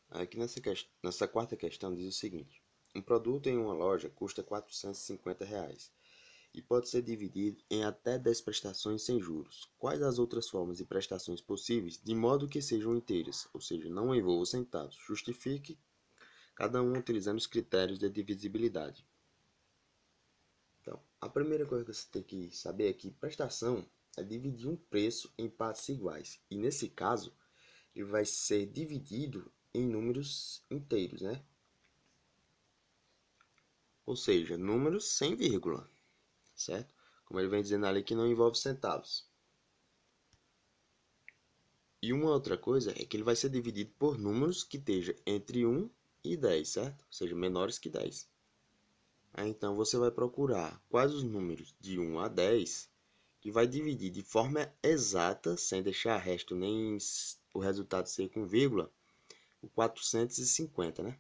Aqui nessa quarta questão diz o seguinte: um produto em uma loja custa R$ 450 e pode ser dividido em até 10 prestações sem juros. Quais as outras formas de prestações possíveis, de modo que sejam inteiras, ou seja, não envolvam centavos? Justifique cada um utilizando os critérios de divisibilidade. Então, a primeira coisa que você tem que saber é que prestação é dividir um preço em partes iguais. E nesse caso, ele vai ser dividido em números inteiros, né? Ou seja, números sem vírgula, certo? Como ele vem dizendo ali que não envolve centavos. E uma outra coisa é que ele vai ser dividido por números que estejam entre 1 e 10, certo? Ou seja, menores que 10. Aí, então você vai procurar quais os números de 1 a 10 que vai dividir de forma exata, sem deixar resto nem o resultado ser com vírgula, o 450, né?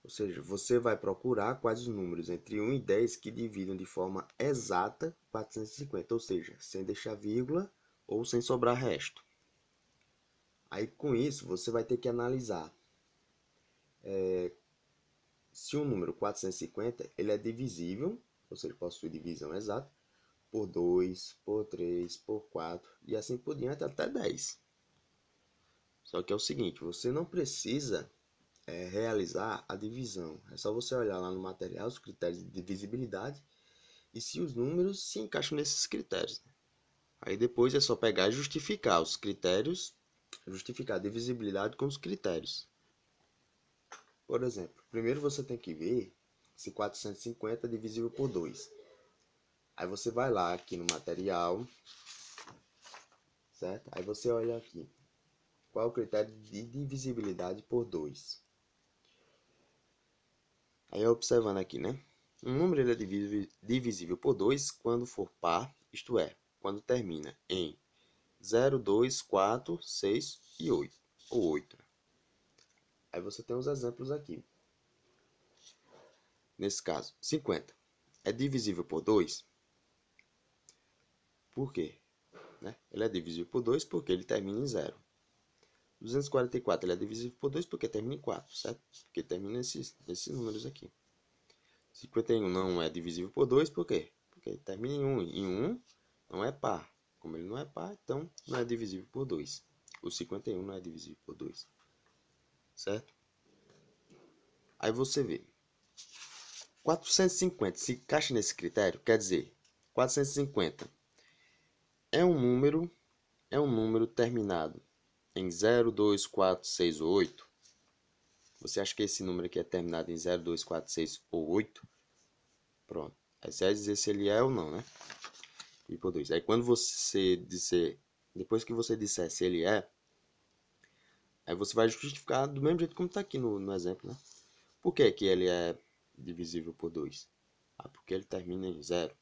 Ou seja, você vai procurar quais os números entre 1 e 10 que dividam de forma exata 450, ou seja, sem deixar vírgula ou sem sobrar resto. Aí com isso você vai ter que analisar se o número 450 ele é divisível, ou seja, possui divisão exata, por 2, por 3, por 4 e assim por diante até 10. Só que é o seguinte, você não precisa realizar a divisão. É só você olhar lá no material os critérios de divisibilidade e se os números se encaixam nesses critérios. Aí depois é só pegar e justificar os critérios, justificar a divisibilidade com os critérios. Por exemplo, primeiro você tem que ver se 450 é divisível por 2. Aí você vai lá aqui no material, certo? Aí você olha aqui, qual é o critério de divisibilidade por 2? Aí observando aqui, né? Um número ele é divisível por 2 quando for par, isto é, quando termina em 0, 2, 4, 6 e 8, ou 8. Aí você tem os exemplos aqui. Nesse caso, 50 é divisível por 2. Por quê? Né? Ele é divisível por 2 porque ele termina em 0. 244 ele é divisível por 2 porque termina em 4, certo? Porque termina nesses números aqui. 51 não é divisível por 2, por quê? Porque termina em 1. E 1 não é par. Como ele não é par, então não é divisível por 2. O 51 não é divisível por 2. Certo? Aí você vê. 450 se encaixa nesse critério, quer dizer, 450 é um número, terminado em 0, 2, 4, 6 ou 8. Você acha que esse número aqui é terminado em 0, 2, 4, 6 ou 8? Pronto. Aí você vai dizer se ele é ou não, né? E por 2. Aí quando você disser, depois que você disser se ele é, aí você vai justificar do mesmo jeito como está aqui no exemplo, né? Por que que ele é divisível por 2? Ah, porque ele termina em 0.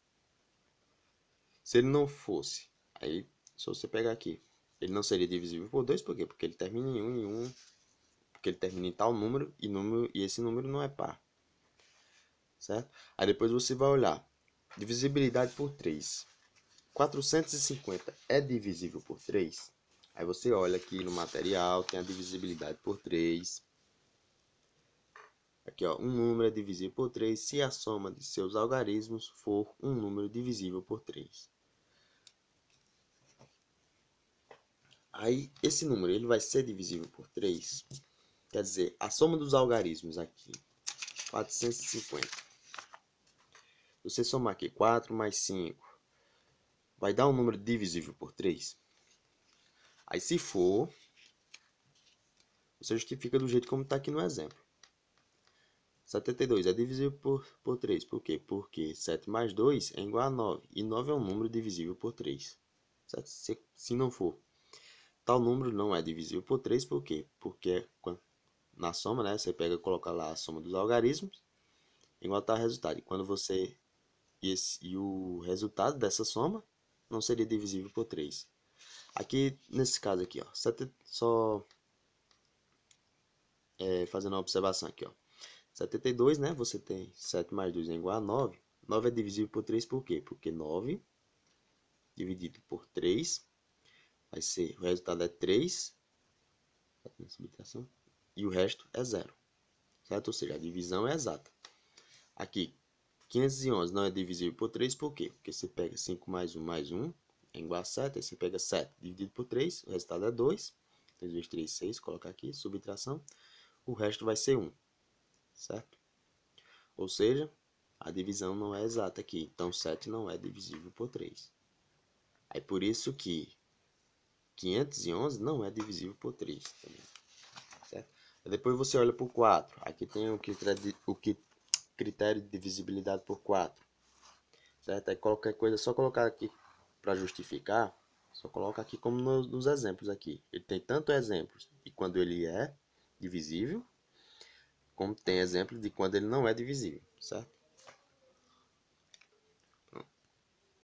Se ele não fosse, aí se você pegar aqui, ele não seria divisível por 2, por quê? Porque ele termina em 1 e 1, porque ele termina em tal número e esse número não é par, certo? Aí depois você vai olhar, divisibilidade por 3. 450 é divisível por 3? Aí você olha aqui no material, tem a divisibilidade por 3. Aqui, ó, um número é divisível por 3 se a soma de seus algarismos for um número divisível por 3. Aí, esse número ele vai ser divisível por 3. Quer dizer, a soma dos algarismos aqui, 450. Você somar aqui 4 mais 5, vai dar um número divisível por 3. Aí, se for, você justifica do jeito como está aqui no exemplo. 72 é divisível por 3. Por quê? Porque 7 mais 2 é igual a 9. E 9 é um número divisível por 3. Certo? Se não for, tal número não é divisível por 3. Por quê? Porque na soma, né, você pega e coloca lá a soma dos algarismos, igual está o resultado. E quando você e o resultado dessa soma não seria divisível por 3. Aqui, nesse caso aqui, ó, só fazendo uma observação aqui, ó. 72, né? Você tem 7 mais 2 é igual a 9. 9 é divisível por 3 por quê? Porque 9 dividido por 3 vai ser, o resultado é 3, subtração, e o resto é zero, certo? Ou seja, a divisão é exata. Aqui, 511 não é divisível por 3, por quê? Porque você pega 5 mais 1 é igual a 7, aí você pega 7 dividido por 3, o resultado é 2. 3 vezes 3, 6, coloca aqui, subtração, o resto vai ser 1, certo? Ou seja, a divisão não é exata aqui, então 7 não é divisível por 3. Aí por isso que 511 não é divisível por 3 também, certo? Aí depois você olha por 4, aqui tem o critério de divisibilidade por 4, certo? Aí qualquer coisa, só colocar aqui para justificar, só coloca aqui como nos exemplos aqui. Ele tem tanto exemplos de quando ele é divisível, como tem exemplo de quando ele não é divisível, certo?